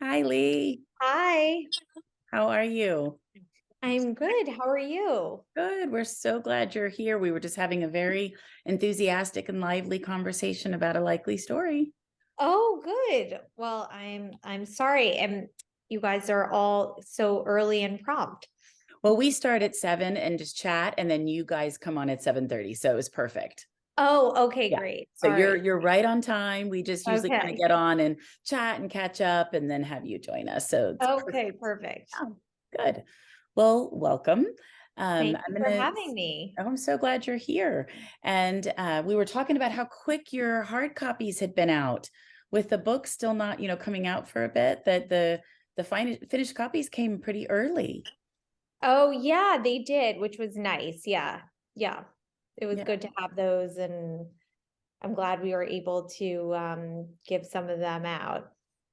Hi, Lee. Hi, How are you? I'm good. How are you? Good. We're so glad you're here. We were just having a very enthusiastic and lively conversation about a likely story. Oh, good. Well, I'm sorry. And you guys are all so early and prompt. Well, we start at 7 and just chat, and then you guys come on at 7:30, so it was perfect. Oh, okay, Yeah. great. So All you're right. you're right on time. We just usually kind of Okay. get on and chat and catch up and then have you join us. So it's Okay, perfect. perfect. Oh, good. Well, welcome. Thank I'm you for gonna. having me. Oh, I'm so glad you're here. And we were talking about how quick your hard copies had been out, with the book still not, coming out for a bit. That the finished copies came pretty early. Oh, yeah, they did, which was nice. Yeah. Yeah. It was Yeah, good to have those, and I'm glad we were able to give some of them out.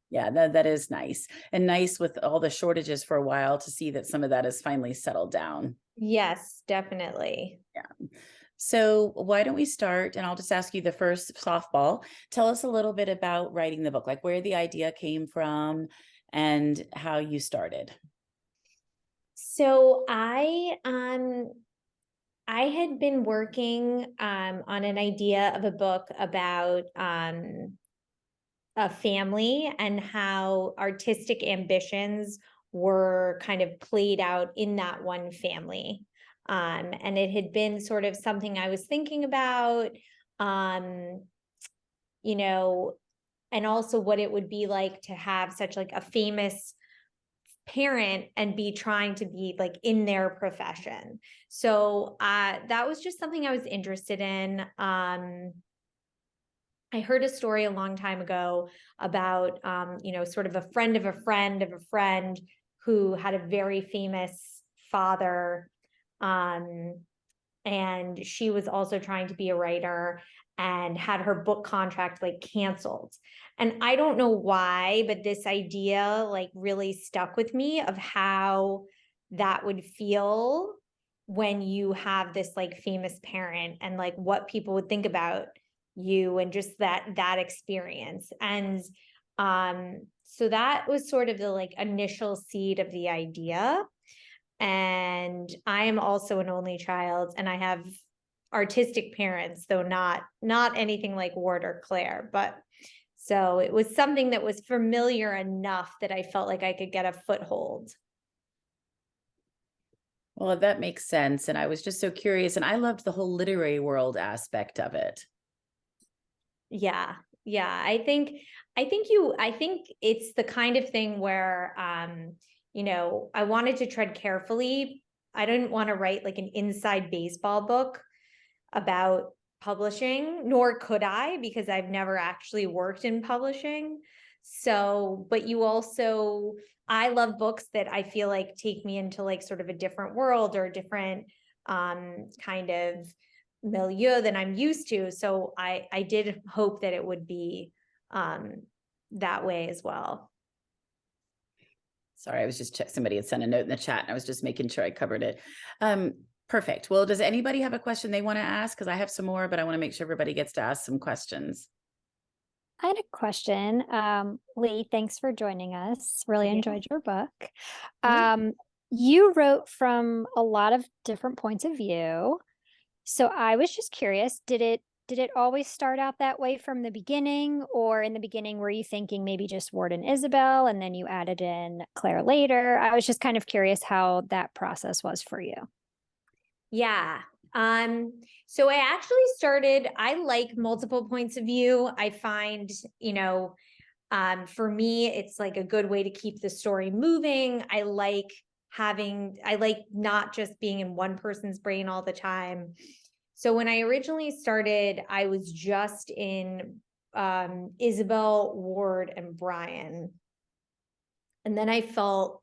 yeah, that is nice, and nice with all the shortages for a while to see that some of that has finally settled down. Yes, definitely. Yeah. So why don't we start? And I'll just ask you the first softball. Tell us a little bit about writing the book, like where the idea came from and how you started. So I had been working on an idea of a book about a family and how artistic ambitions were kind of played out in that one family. And it had been sort of something I was thinking about, um, you know, and also what it would be like to have such like a famous parent and be trying to be like in their profession. So that was just something I was interested in. I heard a story a long time ago about sort of a friend of a friend of a friend who had a very famous father. Um, and she was also trying to be a writer and had her book contract like canceled. And I don't know why, but this idea like really stuck with me of how that would feel when you have this like famous parent and like what people would think about you and just that experience. And so that was sort of the like initial seed of the idea. And I am also an only child, and I have artistic parents, though not anything like Ward or Claire. But so it was something that was familiar enough that I felt like I could get a foothold. Well, that makes sense. And I was just so curious. And I loved the whole literary world aspect of it. Yeah. Yeah. I think it's the kind of thing where I wanted to tread carefully. I didn't want to write like an inside baseball book about publishing, nor could I, because I've never actually worked in publishing. So, but you also, I love books that I feel like take me into like sort of a different world or a different kind of milieu than I'm used to. So I did hope that it would be um, that way as well. Sorry, I was just somebody had sent a note in the chat and I was just making sure I covered it. Perfect. Well, does anybody have a question they want to ask? Because I have some more, but I want to make sure everybody gets to ask some questions. I had a question. Lee, thanks for joining us. Really Yeah. enjoyed your book. Yeah. Um, you wrote from a lot of different points of view. So I was just curious, did it always start out that way from the beginning, or in the beginning were you thinking maybe just Ward and Isabel and then you added in Claire later? I was just kind of curious how that process was for you. Yeah. So I actually started, I like multiple points of view. I find, for me, it's like a good way to keep the story moving. I like not just being in one person's brain all the time. So when I originally started, I was just in Isabel, Ward, and Brian. And then I felt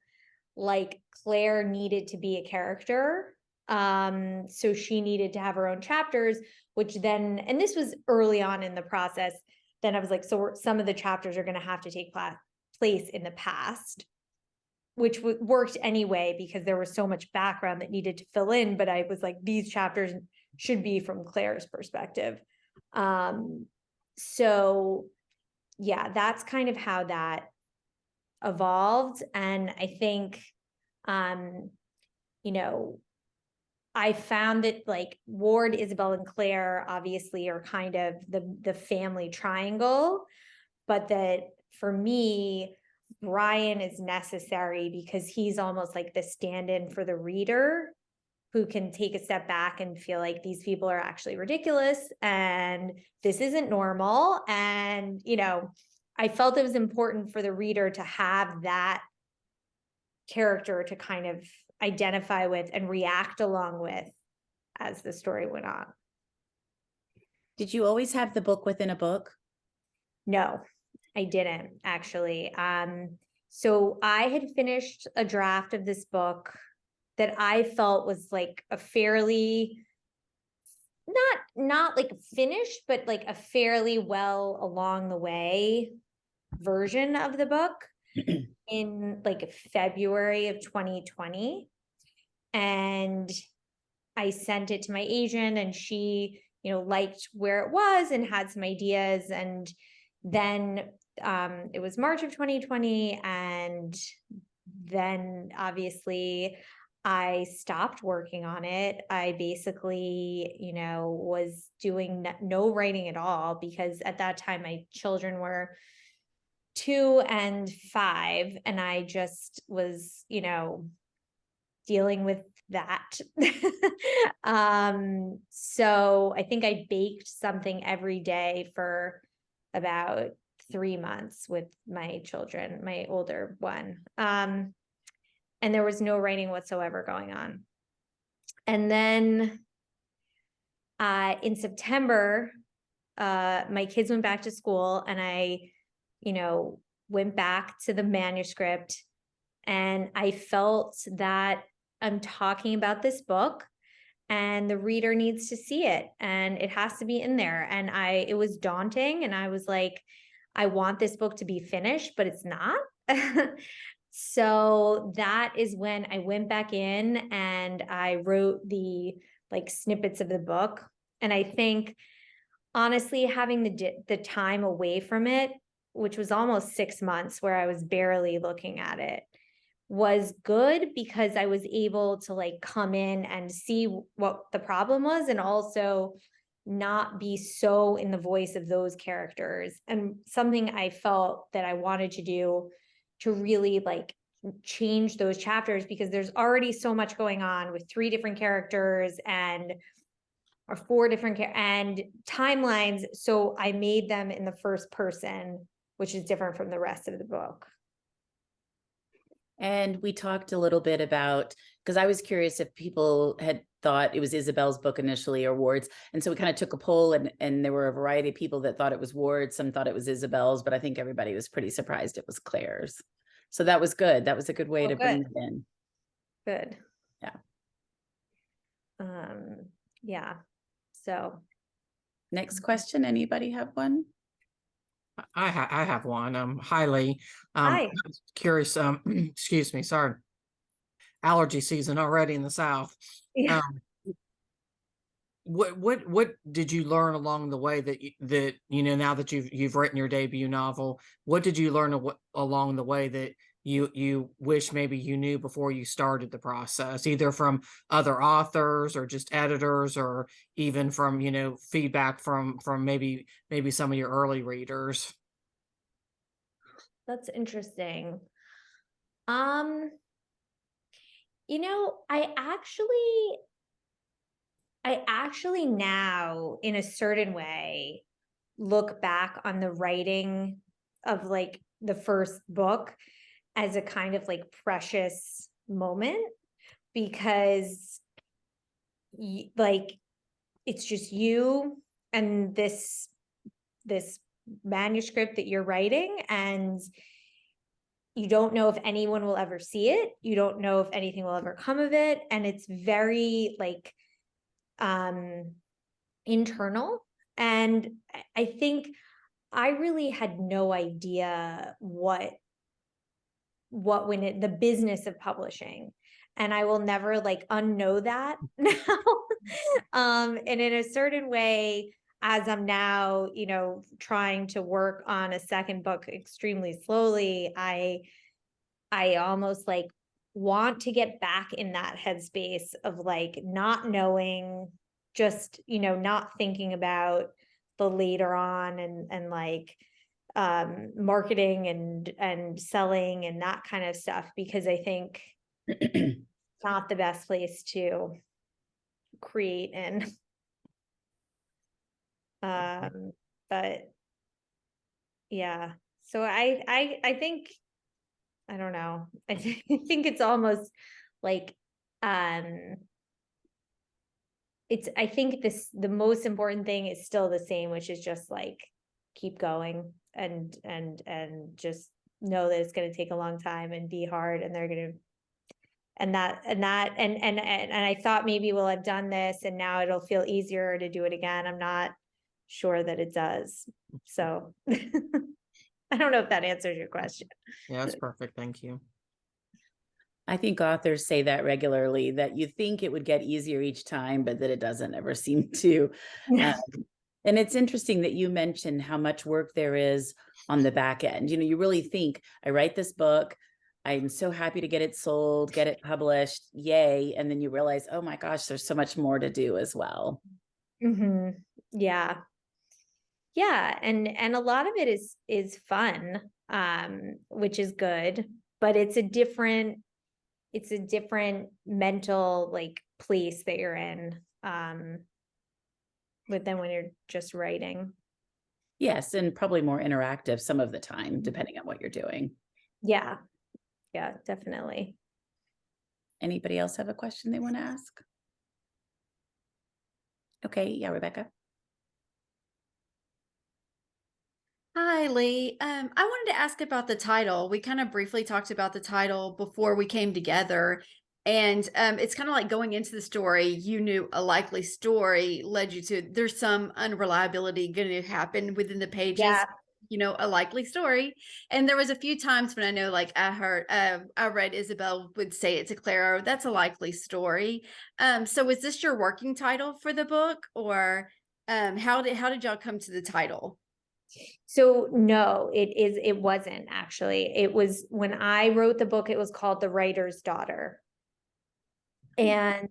like Claire needed to be a character. So she needed to have her own chapters, which then, and this was early on in the process, then I was like, so some of the chapters are going to have to take place in the past, which worked anyway because there was so much background that needed to fill in. But I was like, these chapters should be from Claire's perspective. So yeah, that's kind of how that evolved. And I think, you know, I found that like Ward, Isabel, and Claire obviously are kind of the family triangle, but that for me, Brian is necessary because he's almost like the stand-in for the reader who can take a step back and feel like these people are actually ridiculous and this isn't normal. And, you know, I felt it was important for the reader to have that character to kind of identify with and react along with as the story went on. Did you always have the book within a book? No, I didn't actually. So I had finished a draft of this book that I felt was like a fairly, not like finished, but like a fairly well along the way version of the book in like February of 2020. And I sent it to my agent and she, you know, liked where it was and had some ideas. And then it was March of 2020. And then obviously I stopped working on it. I basically, you know, was doing no writing at all because at that time my children were 2 and 5. And I just was, you know, dealing with that. So I think I baked something every day for about 3 months with my children, my older one. And there was no writing whatsoever going on. And then in September, my kids went back to school and I, you know, went back to the manuscript and I felt that I'm talking about this book and the reader needs to see it and it has to be in there. And it was daunting and I was like, I want this book to be finished, but it's not. So that is when I went back in and I wrote the like snippets of the book. And I think honestly, having the time away from it, which was almost 6 months where I was barely looking at it, was good because I was able to like come in and see what the problem was and also not be so in the voice of those characters. And something I felt that I wanted to do to really like change those chapters because there's already so much going on with 3 different characters and or 4 different and timelines. So I made them in the first person, which is different from the rest of the book. And we talked a little bit about, because I was curious if people had thought it was Isabel's book initially or Ward's. And so we kind of took a poll and there were a variety of people that thought it was Ward's. Some thought it was Isabel's, but I think everybody was pretty surprised it was Claire's. So that was good. That was a good way to bring it in. Good. Yeah. Yeah. So. Next question. Anybody have one? I have one. Hi, Lee. Hi. I was curious. Excuse me. Sorry. Allergy season already in the South. Yeah. What did you learn along the way that you know now that you've written your debut novel? What did you learn along the way that you wish maybe you knew before you started the process, either from other authors or just editors, or even from, you know, feedback from maybe some of your early readers? That's interesting. You know, I actually now in a certain way look back on the writing of like the first book as a kind of like precious moment because like it's just you and this manuscript that you're writing and you don't know if anyone will ever see it. You don't know if anything will ever come of it. And it's very like internal. And I think I really had no idea what the business of publishing. And I will never like unknow that now. And in a certain way, as I'm now, you know, trying to work on a second book extremely slowly, I I almost like want to get back in that headspace of like not knowing, just, you know, not thinking about the later on and like marketing and selling and that kind of stuff, because I think it's not the best place to create in. But yeah, so I think, I don't know. I think it's almost like, I think the most important thing is still the same, which is just like, keep going and just know that it's going to take a long time and be hard, and they're going to, and I thought maybe, well, I've done this and now it'll feel easier to do it again. I'm not sure that it does. So I don't know if that answers your question. Yeah, that's perfect. Thank you. I think authors say that regularly, that you think it would get easier each time, but that it doesn't ever seem to. And it's interesting that you mentioned how much work there is on the back end. You know, you really think, I write this book, I'm so happy to get it sold, get it published, yay. And then you realize, oh my gosh, there's so much more to do as well. Mm-hmm. Yeah. Yeah. And a lot of it is fun, which is good, but it's a different mental like place that you're in, but then when you're just writing. Yes, and probably more interactive some of the time, depending on what you're doing. Yeah, definitely. Anybody else have a question they want to ask? Okay, yeah, Rebecca. Hi, Lee. I wanted to ask about the title. We kind of briefly talked about the title before we came together. And it's kind of like going into the story, you knew a likely story led you to, there's some unreliability going to happen within the pages, Yeah. you know, a likely story. And there was a few times when I know, like I read Isabel would say it to Clara, that's a likely story. So is this your working title for the book, or how did y'all come to the title? So no, it wasn't actually. It was when I wrote the book, it was called The Writer's Daughter. And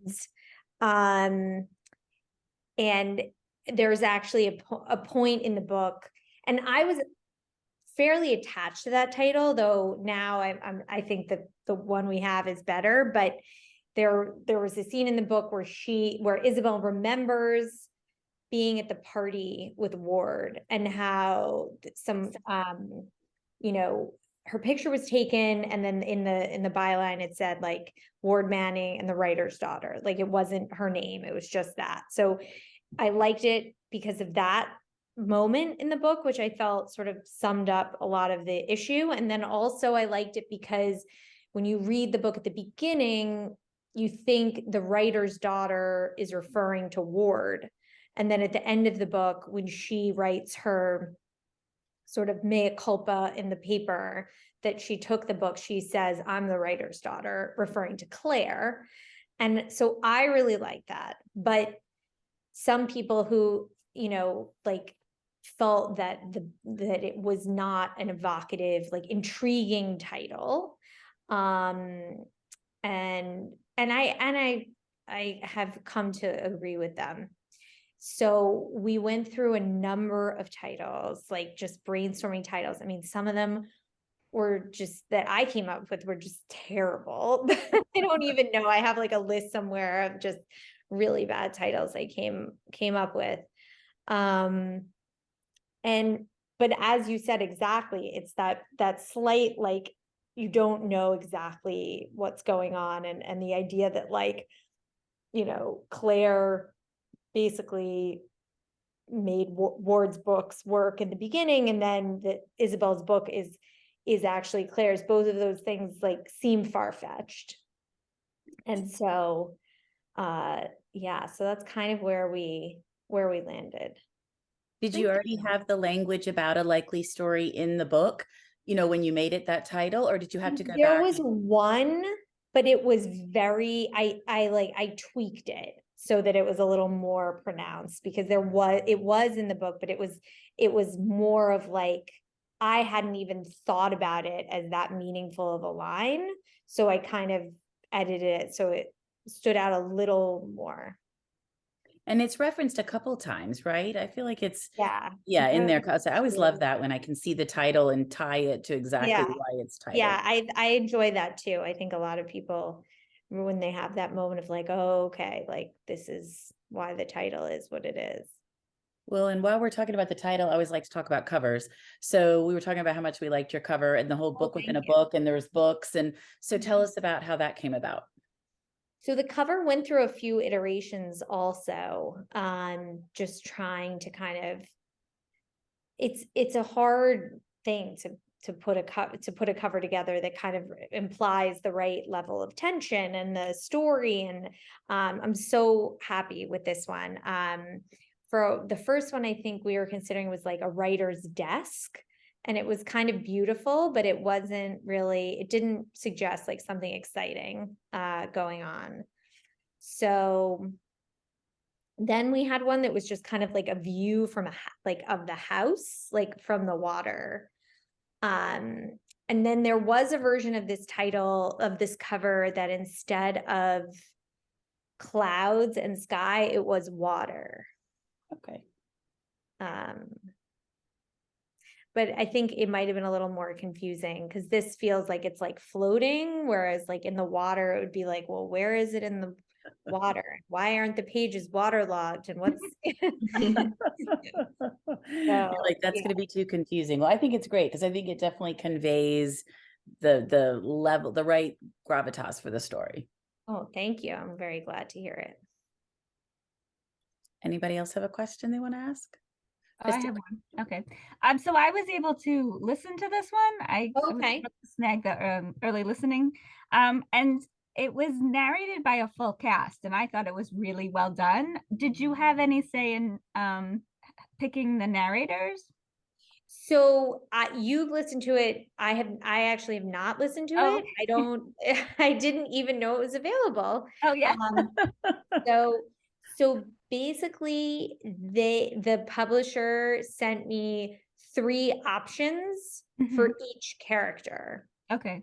and there's actually a point in the book, and I was fairly attached to that title, though now I think that the one we have is better. But there was a scene in the book where Isabel remembers being at the party with Ward, and how some you know, her picture was taken, and then in the byline it said like Ward Manning and the writer's daughter. Like, it wasn't her name, it was just that. So I liked it because of that moment in the book, which I felt sort of summed up a lot of the issue. And then also I liked it because when you read the book at the beginning, you think the writer's daughter is referring to Ward. And then at the end of the book, when she writes her sort of mea culpa in the paper that she took the book, she says, I'm the writer's daughter, referring to Claire. And so I really like that. But some people who, you know, like felt that that it was not an evocative, like intriguing title. And I have come to agree with them. So we went through a number of titles, like just brainstorming titles. I mean, some of them were just that I came up with were just terrible. I don't even know. I have like a list somewhere of just really bad titles I came up with. But as you said, exactly, it's that slight, like, you don't know exactly what's going on. And the idea that, like, you know, Claire basically made Ward's books work in the beginning, and then that Isabel's book is actually Claire's. Both of those things like seem far-fetched. And so yeah, so that's kind of where we landed. Did you already have the language about a likely story in the book, you know, when you made it that title, or did you have to go back? There was one, but it was very, I tweaked it so that it was a little more pronounced, because it was in the book, but it was more of like I hadn't even thought about it as that meaningful of a line. So I kind of edited it so it stood out a little more. And it's referenced a couple times, right? I feel like it's Yeah. in there. 'Cause I always love that when I can see the title and tie it to exactly Yeah. why it's titled. Yeah, I enjoy that too. I think a lot of people, when they have that moment of like, oh, okay, like this is why the title is what it is. Well, and while we're talking about the title, I always like to talk about covers. So we were talking about how much we liked your cover and the whole book within a thank you. book, and there's books. And so tell us about how that came about. So the cover went through a few iterations also, just trying to kind of, it's a hard thing to put a cover together that kind of implies the right level of tension and the story. And I'm so happy with this one. For the first one, I think we were considering was like a writer's desk. And it was kind of beautiful, but it didn't suggest like something exciting going on. So then we had one that was just kind of like a view from of the house, like from the water. And then there was a version of this cover that instead of clouds and sky, it was water. Okay. But I think it might have been a little more confusing because this feels like it's like floating, whereas like in the water, it would be like, well, where is it in the water? Why aren't the pages waterlogged? And what's Like that's going to be too confusing. Well, I think it's great because I think it definitely conveys the level, the right gravitas for the story. Oh, thank you. I'm very glad to hear it. Anybody else have a question they want to ask? Oh, I have one. Okay. So I was able to listen to this one. I was able to snag the early listening. And it was narrated by a full cast, and I thought it was really well done. Did you have any say in picking the narrators? So you've listened to it. I actually have not listened to it. Okay. I didn't even know it was available. Oh yeah. So basically the publisher sent me 3 options for each character. Okay.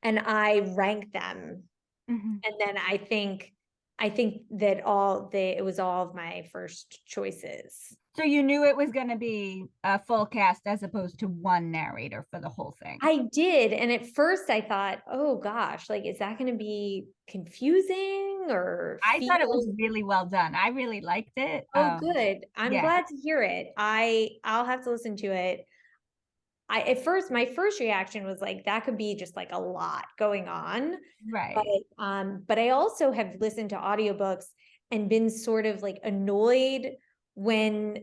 And I ranked them. And then I think that it was all of my first choices. So you knew it was going to be a full cast as opposed to one narrator for the whole thing. I did. And at first I thought, oh gosh, like, is that going to be confusing or I thought it was really well done. I really liked it. Oh, good. I'm glad to hear it. I'll have to listen to it. My first reaction was like, that could be just like a lot going on. Right. But I also have listened to audiobooks and been sort of like annoyed when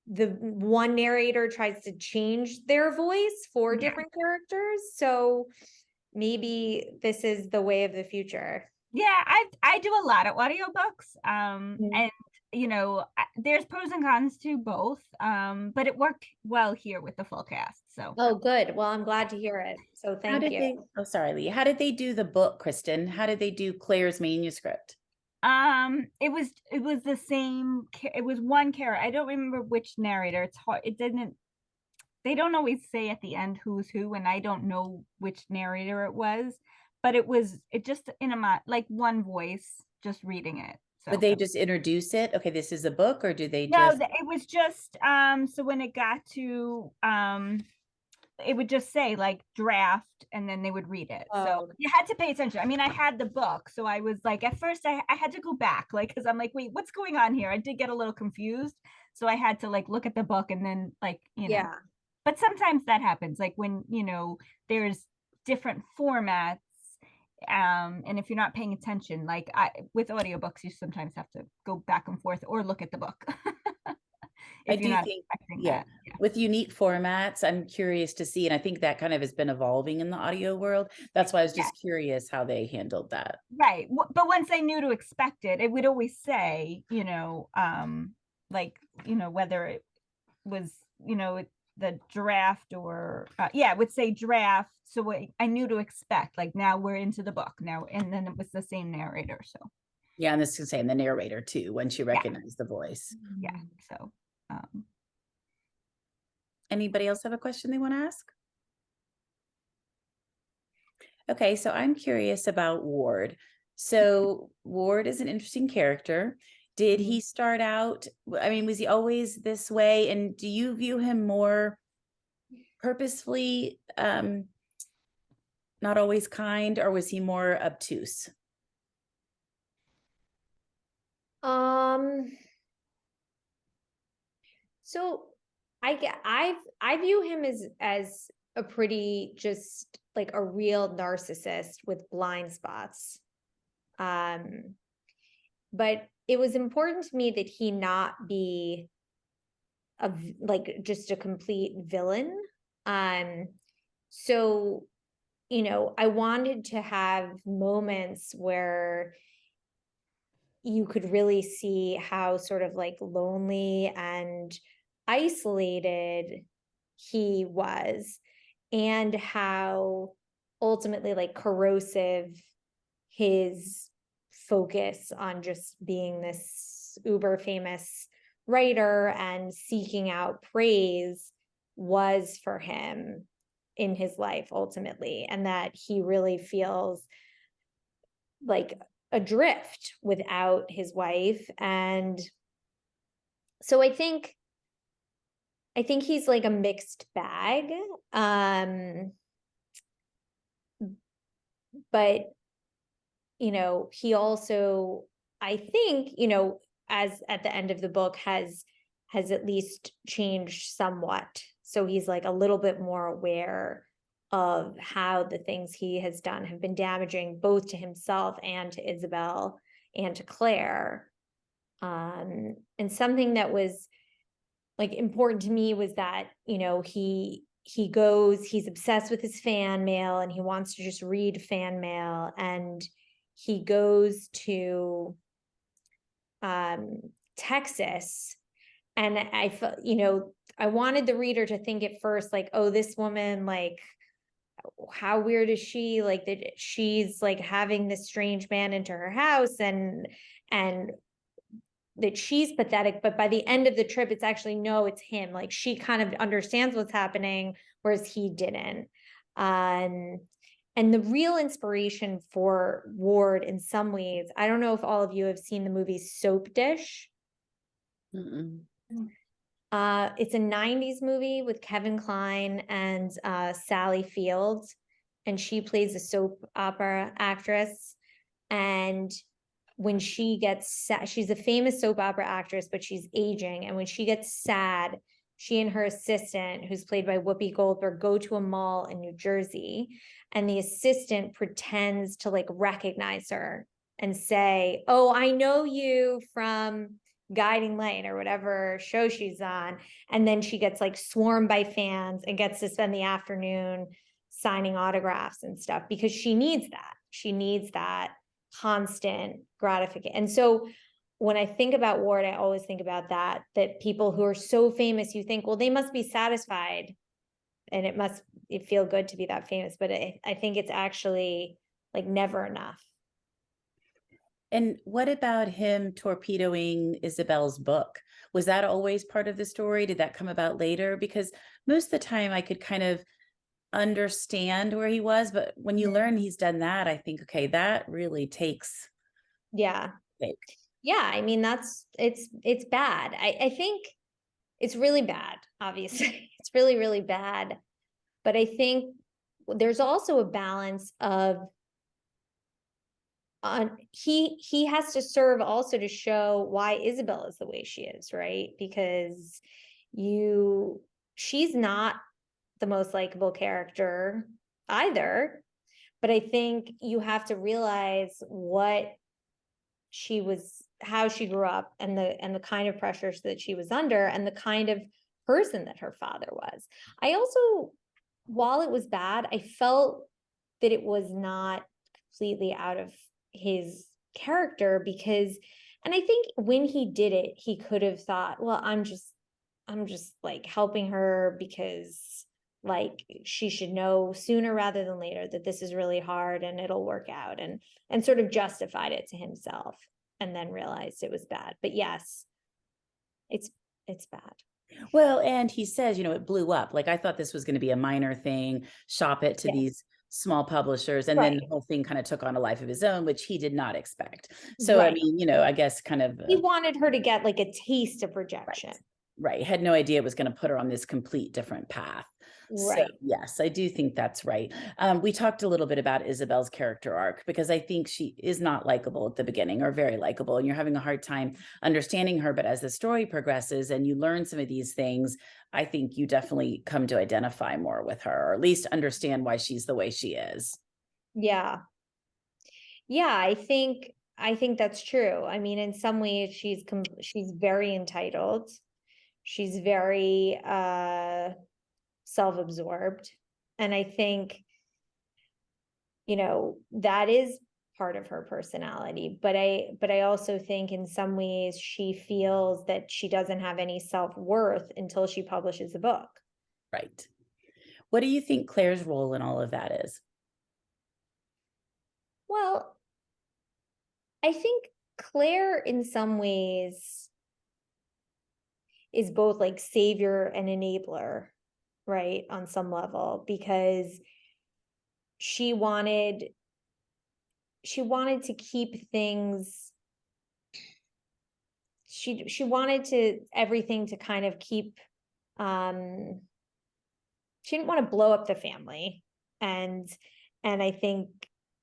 the one narrator tries to change their voice for different characters. So maybe this is the way of the future. Yeah, I do a lot of audiobooks. And you know, there's pros and cons to both. But it worked well here with the full cast. So oh, good. Well, I'm glad to hear it. So thank you. Sorry, Lee. How did they do the book, Kristen? How did they do Claire's manuscript? It was the same. It was one character. I don't remember which narrator. It's hard. They don't always say at the end who's who, and I don't know which narrator it was. But it just in like one voice, just reading it. So. Would they just introduce it? Okay, this is a book, or do they No, it was just so when it got to it would just say like draft, and then they would read it. So you had to pay attention. I mean, I had the book, so I was like, at first I had to go back, like, because I'm like, wait, what's going on here? I did get a little confused, so I had to like look at the book and then like, you know. But sometimes that happens, like when, you know, there's different formats. And if you're not paying attention, like with audiobooks, you sometimes have to go back and forth or look at the book. I do think, with unique formats, I'm curious to see, and I think that kind of has been evolving in the audio world. That's why I was just curious how they handled that. Right. But once I knew to expect it, it would always say, you know, like, you know, whether it was, you know, the draft or it would say draft. So I knew to expect, like, now we're into the book now. And then it was the same narrator. So. Yeah. And this is saying the narrator too, once you recognize the voice. Yeah. So. Anybody else have a question they want to ask? Okay, so I'm curious about Ward. So Ward is an interesting character. Did he start out, I mean, was he always this way? And do you view him more purposefully not always kind, or was he more obtuse? So I view him as a pretty, just like a real narcissist with blind spots. But it was important to me that he not be like just a complete villain. So, you know, I wanted to have moments where you could really see how sort of like lonely and isolated he was, and how ultimately like corrosive his focus on just being this uber famous writer and seeking out praise was for him in his life ultimately, and that he really feels like adrift without his wife. And so I think he's like a mixed bag. But you know, he also, I think, you know, as at the end of the book has at least changed somewhat. So he's like a little bit more aware of how the things he has done have been damaging both to himself and to Isabel and to Claire. And something that was like important to me was that, you know, he's obsessed with his fan mail and he wants to just read fan mail, and he goes to Texas. And I felt, you know, I wanted the reader to think at first like, oh, this woman, like, how weird is she? Like that she's like having this strange man into her house, and that she's pathetic. But by the end of the trip, it's actually, no, it's him. Like she kind of understands what's happening, whereas he didn't. And the real inspiration for Ward in some ways, I don't know if all of you have seen the movie Soap Dish. Mm-mm. It's a 90s movie with Kevin Kline and Sally Fields, and she plays a soap opera actress. And when she gets sad, she's a famous soap opera actress, but she's aging. And when she gets sad, she and her assistant, who's played by Whoopi Goldberg, go to a mall in New Jersey, and the assistant pretends to like recognize her and say, oh, I know you from Guiding Light or whatever show she's on. And then she gets like swarmed by fans and gets to spend the afternoon signing autographs and stuff, because she needs that constant gratification. And so when I think about Ward, I always think about that people who are so famous, you think, well, they must be satisfied and it feel good to be that famous. But I think it's actually like never enough. And what about him torpedoing Isabel's book? Was that always part of the story? Did that come about later? Because most of the time I could kind of understand where he was, but when you learn he's done that, I think, okay, that really takes. Yeah. Take. Yeah. I mean, it's bad. I think it's really bad, obviously. It's really, really bad. But I think there's also a balance of he has to serve also to show why Isabel is the way she is, right? Because she's not the most likable character either, but I think you have to realize how she grew up, and the kind of pressures that she was under, and the kind of person that her father was. I also, while it was bad, I felt that it was not completely out of his character, because, and I think when he did it, he could have thought, well, I'm just like helping her because like she should know sooner rather than later that this is really hard and it'll work out, and sort of justified it to himself, and then realized it was bad. But yes, it's bad. Well, and he says, it blew up. Like, I thought this was going to be a minor thing, shop it to Yeah. these small publishers, and then Right. the whole thing kind of took on a life of his own, which he did not expect. So, I Right. mean, I guess kind of He wanted her to get like a taste of right, rejection. right. Had no idea it was going to put her on this complete different path. So, Right. yes, I do think that's right. We talked a little bit about Isabel's character arc because I think she is not likable at the beginning, or very likable, and you're having a hard time understanding her. But as the story progresses and you learn some of these things, I think you definitely come to identify more with her, or at least understand why she's the way she is. Yeah. Yeah, I think that's true. I mean, in some ways she's very entitled. She's very self-absorbed. And I think, that is part of her personality. But I also think in some ways she feels that she doesn't have any self-worth until she publishes a book. Right. What do you think Claire's role in all of that is? Well, I think Claire in some ways is both like savior and enabler, right? On some level, because she wanted to keep things, she wanted to everything to kind of keep, she didn't want to blow up the family, and I think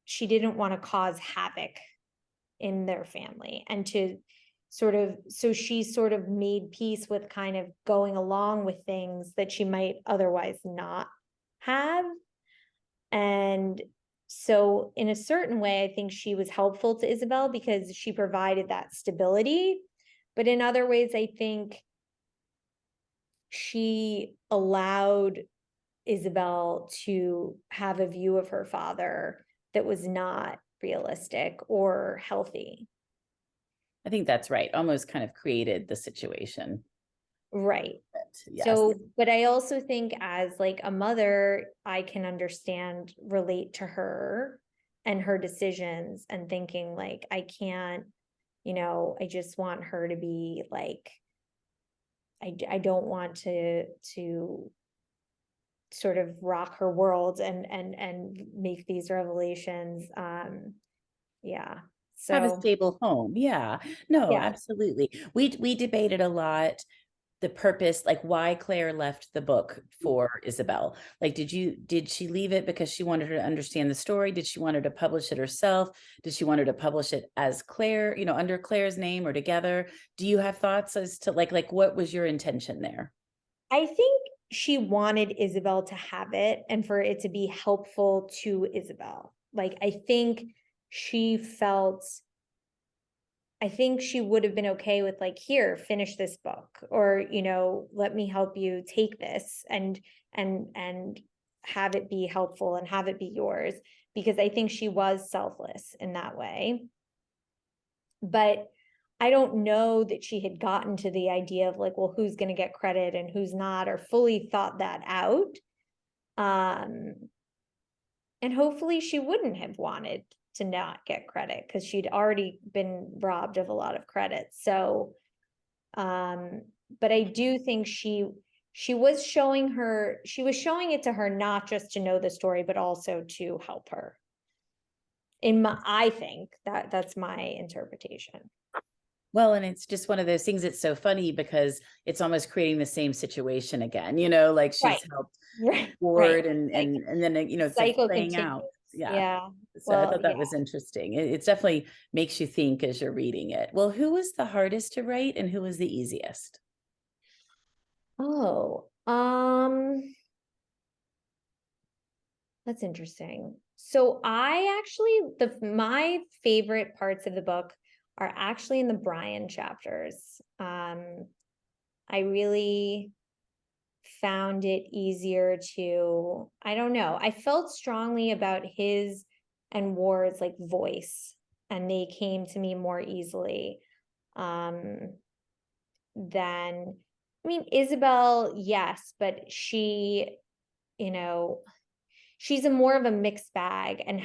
she didn't want to cause havoc in their family, and to so she sort of made peace with kind of going along with things that she might otherwise not have. And so in a certain way, I think she was helpful to Isabel because she provided that stability. But in other ways, I think she allowed Isabel to have a view of her father that was not realistic or healthy. I think that's right. Almost kind of created the situation. Right. But yes. So, but I also think as like a mother, I can understand, relate to her and her decisions, and thinking like, I can't, I just want her to be like, I don't want to sort of rock her world and make these revelations. Yeah. Have a So stable home. Yeah. No, yeah. absolutely. We debated a lot the purpose, like why Claire left the book for Isabel. Like, did she leave it because she wanted her to understand the story? Did she want her to publish it herself? Did she want her to publish it as Claire, under Claire's name or together? Do you have thoughts as to like what was your intention there? I think she wanted Isabel to have it and for it to be helpful to Isabel. Like, I think she would have been okay with like, here, finish this book, or, let me help you take this and have it be helpful and have it be yours, because I think she was selfless in that way. But I don't know that she had gotten to the idea of like, well, who's going to get credit and who's not, or fully thought that out. And hopefully she wouldn't have wanted to not get credit because she'd already been robbed of a lot of credit. So, but I do think she was showing it to her, not just to know the story, but also to help her. I think that's my interpretation. Well, and it's just one of those things. It's so funny because it's almost creating the same situation again, like she's Right. helped Right. Ward Right. and then, it's like Cycle playing out. continues. Yeah. Yeah. So I Well, thought that was interesting. It's definitely makes you think as you're reading it. Well, who was the hardest to write and who was the easiest? Oh, that's interesting. So I actually, my favorite parts of the book are actually in the Brian chapters. I really found it easier to, I don't know, I felt strongly about his and Ward's like voice, and they came to me more easily than, I mean, Isabel, yes, but she, she's a more of a mixed bag, and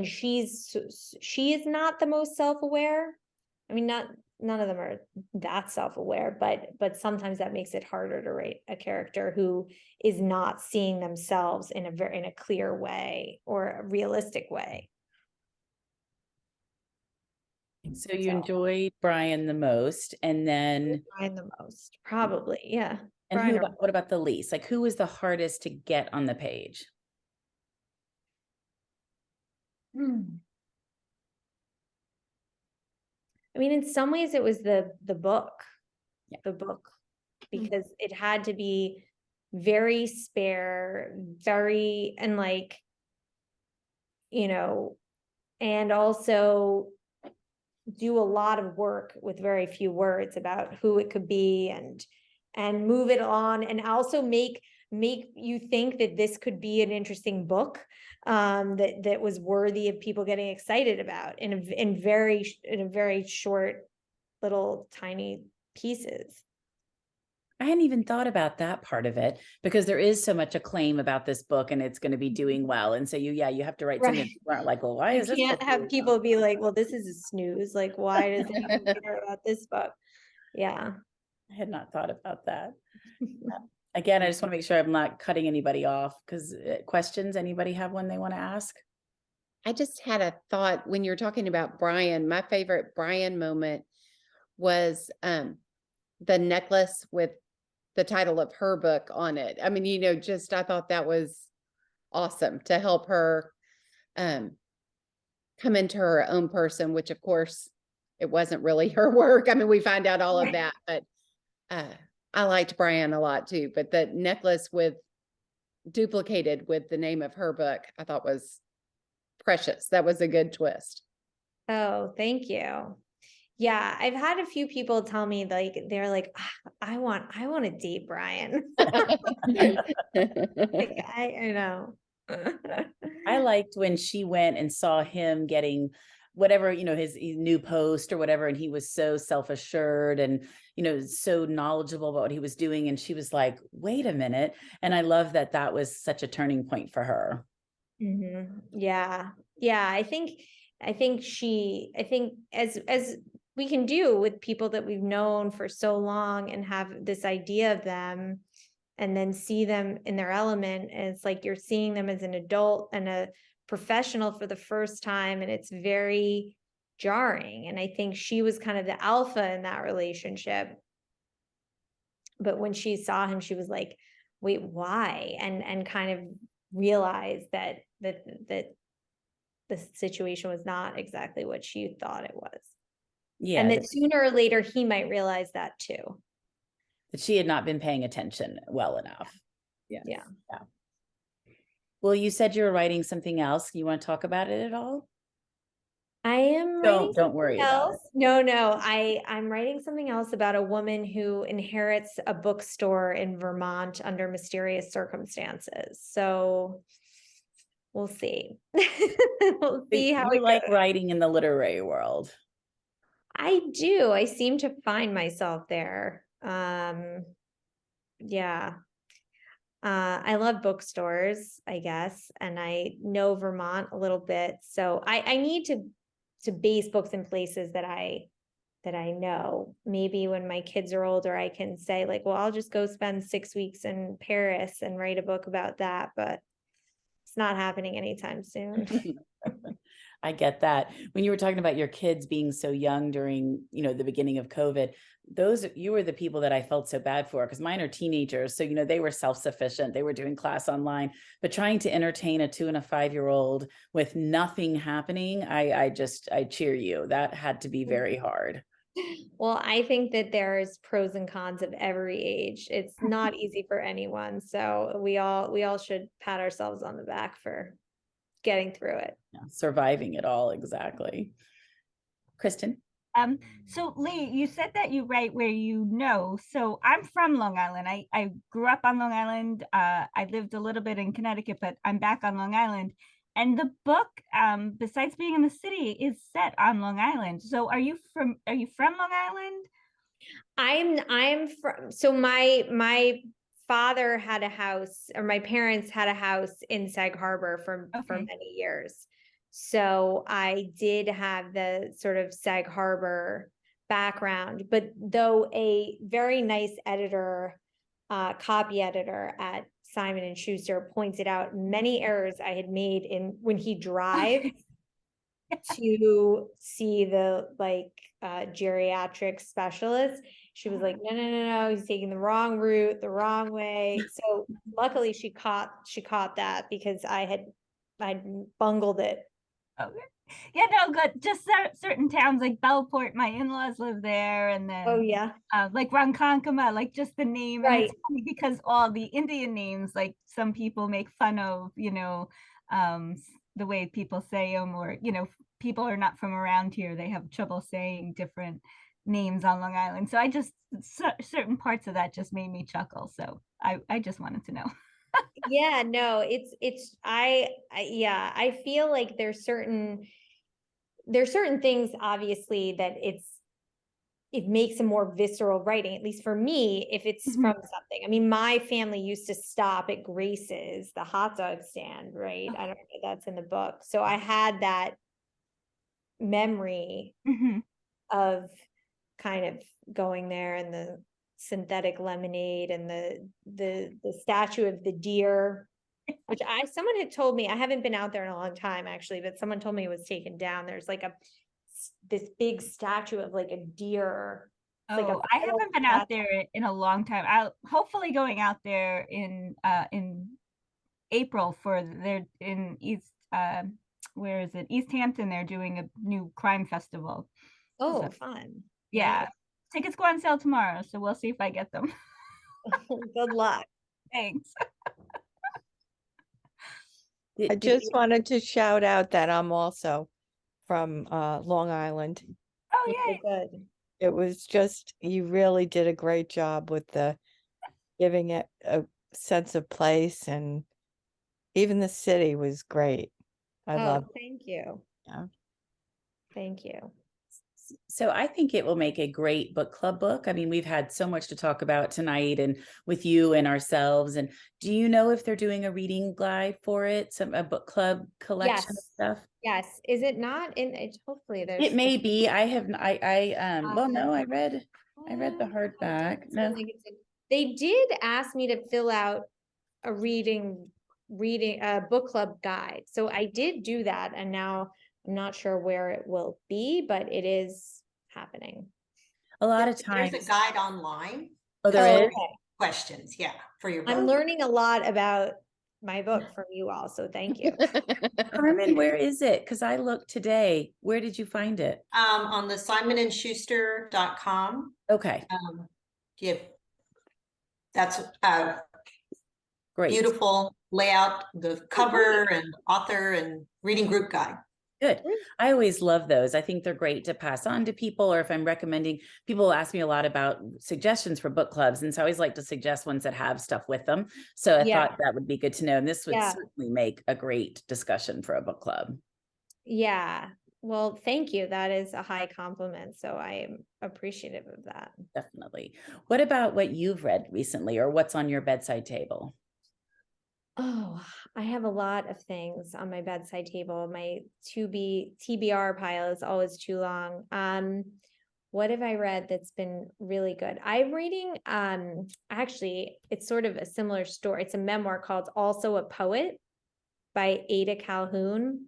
she is not the most self-aware. I mean, none of them are that self-aware, but sometimes that makes it harder to write a character who is not seeing themselves in a clear way or a realistic way. So you enjoyed Brian the most, and then Brian the most, probably, yeah. and Brian what about the least? Like, who was the hardest to get on the page? I mean, in some ways it was the book. Yeah. The book, because it had to be very spare, very, and like, you know, and also do a lot of work with very few words about who it could be, and move it on, and also make you think that this could be an interesting book, that was worthy of people getting excited about in very short little tiny pieces. I hadn't even thought about that part of it, because there is so much acclaim about this book and it's going to be doing well. And so you have to write something like, well, why You is this can't book have doing people well? be like, well, this is a snooze. Like, why does anyone care about this book? Yeah. I had not thought about that. Again, I just want to make sure I'm not cutting anybody off, because questions, anybody have one they want to ask? I just had a thought when you're talking about Brian. My favorite Brian moment was the necklace with the title of her book on it. I mean, just I thought that was awesome to help her come into her own person, which of course it wasn't really her work. I mean, we find out all of that, but I liked Brian a lot too. But the necklace duplicated with the name of her book, I thought was precious. That was a good twist. Oh, thank you. Yeah, I've had a few people tell me, like, they're like, I want to date Brian. Like, I know. I liked when she went and saw him getting whatever, his new post or whatever, and he was so self-assured and, so knowledgeable about what he was doing. And she was like, wait a minute. And I love that was such a turning point for her. Yeah. Yeah. I think as we can do with people that we've known for so long and have this idea of them, and then see them in their element, and it's like you're seeing them as an adult and a professional for the first time, and it's very jarring. And I think she was kind of the alpha in that relationship, but when she saw him, she was like, wait, why? And kind of realized that the situation was not exactly what she thought it was. Yeah. And that sooner or later he might realize that too. That she had not been paying attention well enough. Yes. Yeah. Well, you said you were writing something else. You want to talk about it at all? I am writing Don't worry about it. No, I'm writing something else about a woman who inherits a bookstore in Vermont under mysterious circumstances. So we'll see. We'll see how you it like goes. writing in the literary world. I do. I seem to find myself there. Yeah. I love bookstores, I guess, and I know Vermont a little bit. So I need to base books in places that I know. Maybe when my kids are older, I can say like, well, I'll just go spend 6 weeks in Paris and write a book about that, but it's not happening anytime soon. I get that. When you were talking about your kids being so young during, the beginning of COVID, you were the people that I felt so bad for, because mine are teenagers. So, they were self-sufficient. They were doing class online, but trying to entertain a 2 and a 5-year-old with nothing happening. I cheer you. That had to be very hard. Well, I think that there's pros and cons of every age. It's not easy for anyone. So we all should pat ourselves on the back for getting through it. Yeah, surviving it all. Exactly. Kristen? So Lee, you said that you write where you know. So I'm from Long Island. I grew up on Long Island. I lived a little bit in Connecticut, but I'm back on Long Island. And the book, besides being in the city, is set on Long Island. So are you from Long Island? I'm from, so my father had a house, or my parents had a house in Sag Harbor for many years. So I did have the sort of Sag Harbor background, but though a very nice editor, copy editor at Simon and Schuster pointed out many errors I had made in when he drives to see the geriatric specialist. She was like, no, he's taking the wrong route, the wrong way. So luckily she caught that, because I bungled it. Okay. Yeah, no, good. Just certain towns like Bellport, my in-laws live there, and then Oh yeah. like Ronkonkoma, like just the name. And Right. it's funny because all the Indian names, like some people make fun of, the way people say them, or people are not from around here, they have trouble saying different names on Long Island. So I just certain parts of that just made me chuckle. So I just wanted to know. Yeah, no, I feel like there's certain things obviously that it makes a more visceral writing, at least for me, if it's Mhm. from something. I mean, my family used to stop at Grace's, the hot dog stand, right? I don't know if that's in the book. So I had that memory Mhm. of kind of going there, and the synthetic lemonade, and the statue of the deer, which someone had told me, I haven't been out there in a long time actually, but someone told me it was taken down. There's like this big statue of like a deer. It's like a I metal haven't been out statue. there in a long time. I'll hopefully going out there in April for their in East where is it? East Hampton, they're doing a new crime festival. Oh, So, fun. yeah. Tickets go on sale tomorrow, so we'll see if I get them. Nice. Good luck. Thanks. I just wanted to shout out that I'm also from Long Island. Oh, Okay, yay. good. It was just, you really did a great job with the giving it a sense of place, and even the city was great. I love Thank you. Yeah. Thank you. So I think it will make a great book club book. I mean, we've had so much to talk about tonight, and with you and ourselves. And do you know if they're doing a reading glide for it, a book club collection of Yes. stuff? Yes. Is it not in it? Hopefully there's It may be. I have. Well, no, I read the It hardback. doesn't seem like it's in- They did ask me to fill out a reading book club guide. So I did do that, and now I'm not sure where it will be, but it is happening. A lot of There's times. a guide online. Oh, there Oh, is. okay. Questions, yeah, for your I'm book. learning a lot about my book from you all, so thank you. Carmen, where is it? Because I looked today. Where did you find it? On the simonandschuster.com. Okay, Yeah, that's great. beautiful layout, the cover and author and reading group guide. Good. I always love those. I think they're great to pass on to people, or if I'm recommending, people ask me a lot about suggestions for book clubs. And so I always like to suggest ones that have stuff with them. So I thought that would be good to know. And this would certainly make a great discussion for a book club. Yeah. Well, thank you. That is a high compliment. So I am appreciative of that. Definitely. What about what you've read recently, or what's on your bedside table? Oh, I have a lot of things on my bedside table. My TBR pile is always too long. What have I read that's been really good? I'm reading, actually, it's sort of a similar story. It's a memoir called Also a Poet by Ada Calhoun.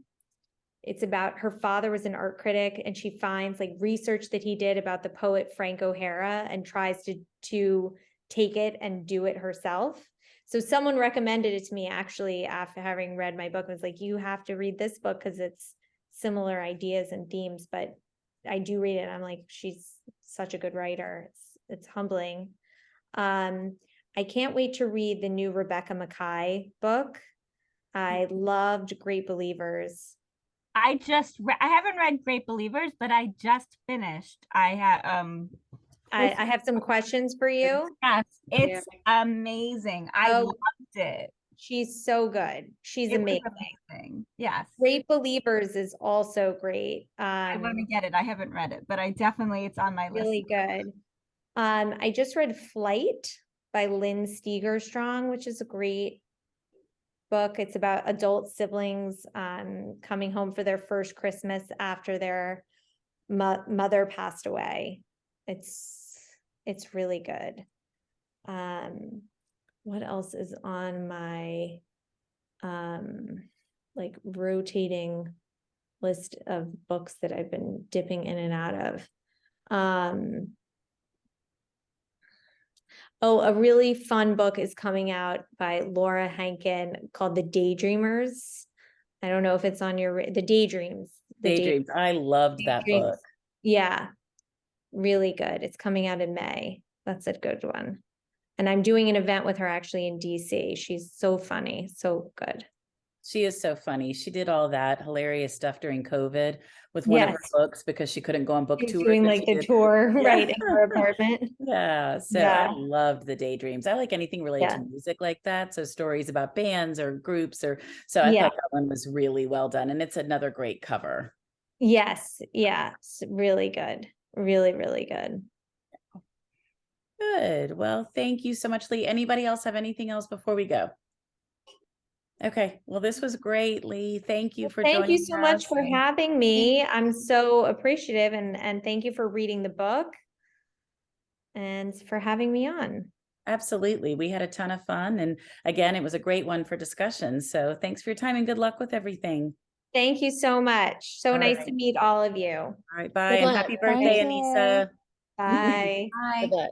It's about her father was an art critic, and she finds like research that he did about the poet Frank O'Hara and tries to take it and do it herself. So someone recommended it to me actually after having read my book. It was like, you have to read this book because it's similar ideas and themes, but I do read it. And I'm like, she's such a good writer. It's humbling. I can't wait to read the new Rebecca Makkai book. I loved Great Believers. I haven't read Great Believers, but I just finished. I have some questions for you. Yes, it's amazing. I loved it. She's so good. She's amazing. Yes. Great Believers is also great. I want to get it. I haven't read it, but it's on my list. Really good. I just read Flight by Lynn Steger-Strong, which is a great book. It's about adult siblings coming home for their first Christmas after their mother passed away. It's really good. What else is on my like rotating list of books that I've been dipping in and out of? Oh, a really fun book is coming out by Laura Hankin called The Daydreamers. I don't know if it's on your The Daydreams. Daydreams. I loved that Daydreams. book. Yeah, really good. It's coming out in May. That's a good one. And I'm doing an event with her actually in DC. She's so funny, so good. She is so funny. She did all that hilarious stuff during COVID with one of her books because she couldn't go on book She's tours. doing that like she the did. tour, Yeah. right, in her apartment. Yeah. So Yeah. I loved the Daydreams. I like anything related Yeah. to music like that. So stories about bands or groups so I Yeah. thought that one was really well done. And it's another great cover. Yes. Yeah. It's really good. Really, really good. Good. Well, thank you so much, Lee. Anybody else have anything else before we go? Okay. Well, this was great, Lee. Thank you for joining us. Thank you so much for having me. I'm so appreciative and thank you for reading the book and for having me on. Absolutely. We had a ton of fun. And again, it was a great one for discussion. So thanks for your time and good luck with everything. Thank you so much. So All nice right. to meet all of you. All right. Bye. Good And luck. happy birthday, Thank you. Anissa. Bye. Bye. Good luck.